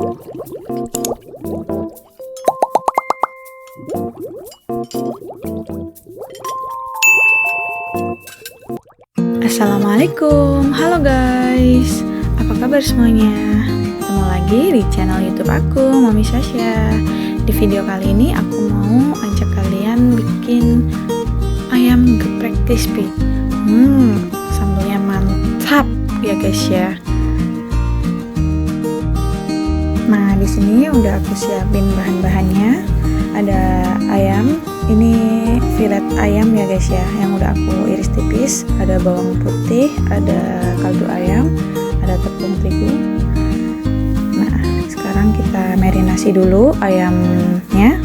Assalamualaikum, halo guys, apa kabar semuanya? Ketemu lagi di channel YouTube aku, Mami Sasha. Di video kali ini aku mau ajak kalian bikin ayam geprek crispy. Sambelnya mantap ya guys ya. Nah, di sini udah aku siapin bahan-bahannya. Ada ayam. Ini filet ayam ya guys ya, yang udah aku iris tipis. Ada bawang putih, ada kaldu ayam, ada tepung terigu. Nah, sekarang kita marinasi dulu ayamnya.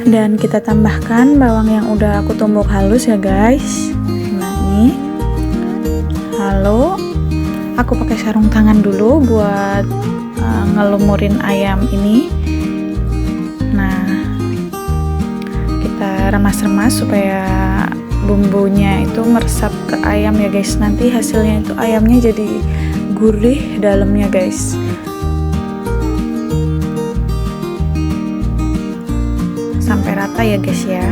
Dan kita tambahkan bawang yang udah aku tumbuk halus ya guys. Nah nih, halo, aku pakai sarung tangan dulu buat ngelumurin ayam ini. Nah, kita remas-remas supaya bumbunya itu meresap ke ayam ya guys. Nanti hasilnya itu ayamnya jadi gurih dalamnya guys. Sampai rata ya guys ya.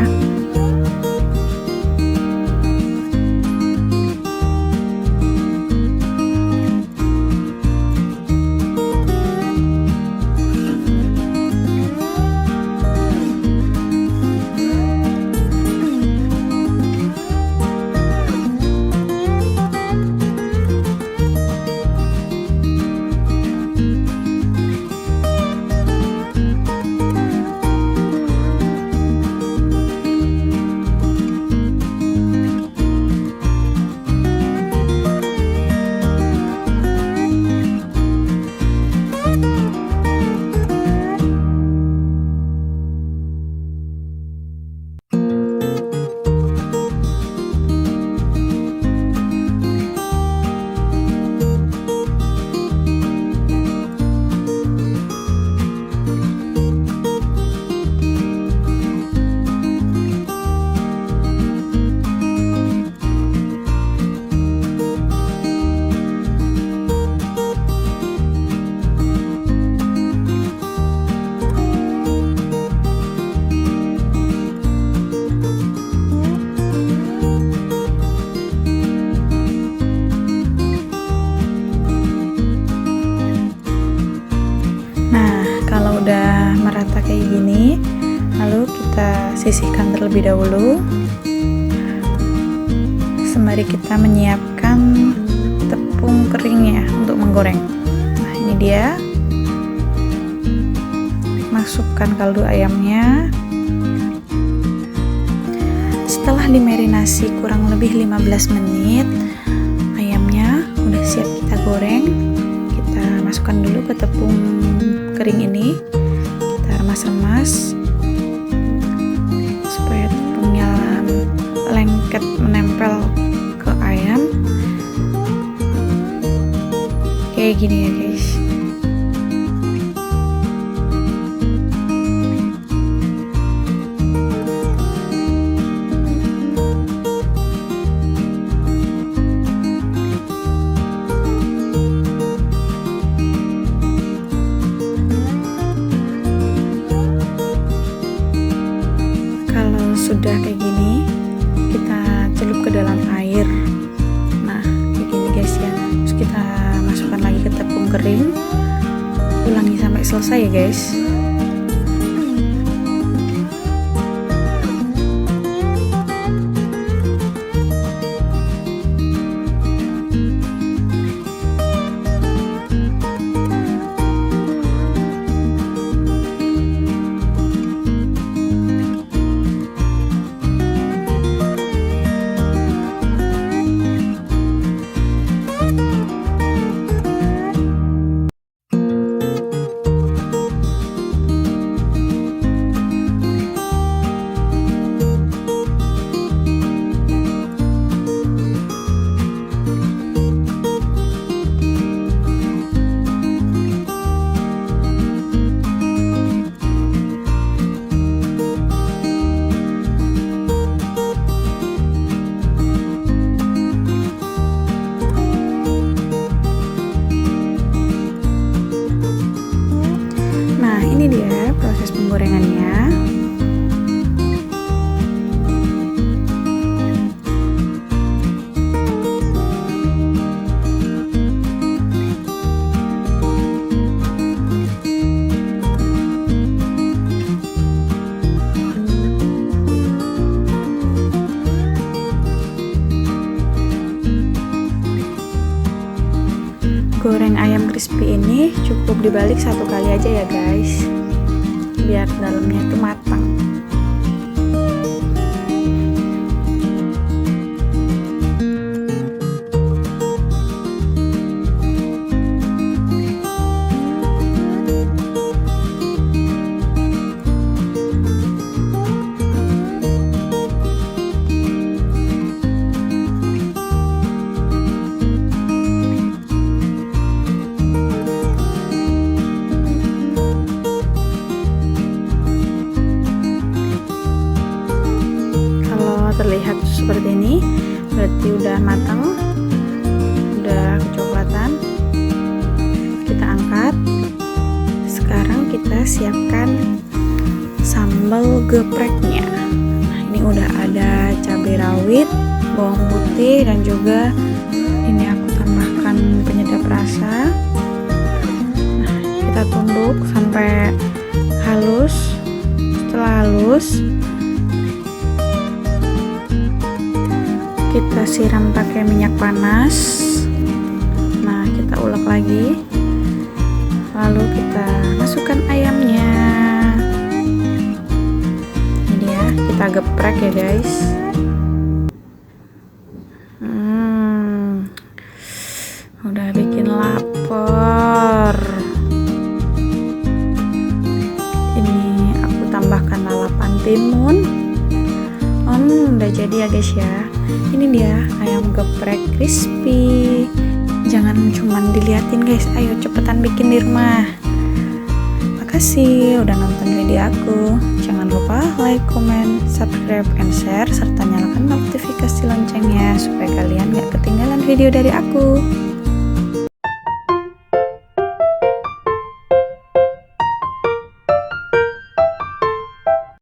Udah merata kayak gini, lalu kita sisihkan terlebih dahulu sembari kita menyiapkan tepung keringnya untuk menggoreng. Nah ini dia, masukkan kaldu ayamnya. Setelah dimarinasi kurang lebih 15 menit, ayamnya udah siap kita goreng. Kita masukkan dulu ke tepung kering ini, kita remas-remas supaya tepungnya lengket menempel ke ayam kayak gini ya guys. Sudah kayak gini, kita celup ke dalam air. Nah kayak gini guys ya. Terus kita masukkan lagi ke tepung kering, ulangi sampai selesai ya guys. proses penggorengannya. Goreng ayam crispy ini cukup dibalik 1 kali aja ya guys, biar dalamnya itu matang. Terlihat seperti ini berarti udah matang, udah kecoklatan. Kita angkat. Sekarang kita siapkan sambal gepreknya. Nah, ini udah ada cabai rawit, bawang putih, dan juga ini aku tambahkan penyedap rasa. Nah, kita tumbuk sampai halus. Setelah halus, kita siram pakai minyak panas. Nah, kita ulek lagi, lalu kita masukkan ayamnya. Ini dia, kita geprek ya guys. Udah bikin lapar. Ini aku tambahkan lalapan timun. Udah jadi ya guys ya. Ini dia ayam geprek crispy. Jangan cuman diliatin guys, ayo cepetan bikin di rumah. Makasih udah nonton video aku. Jangan lupa like, comment, subscribe, and share, serta nyalakan notifikasi loncengnya supaya kalian gak ketinggalan video dari aku.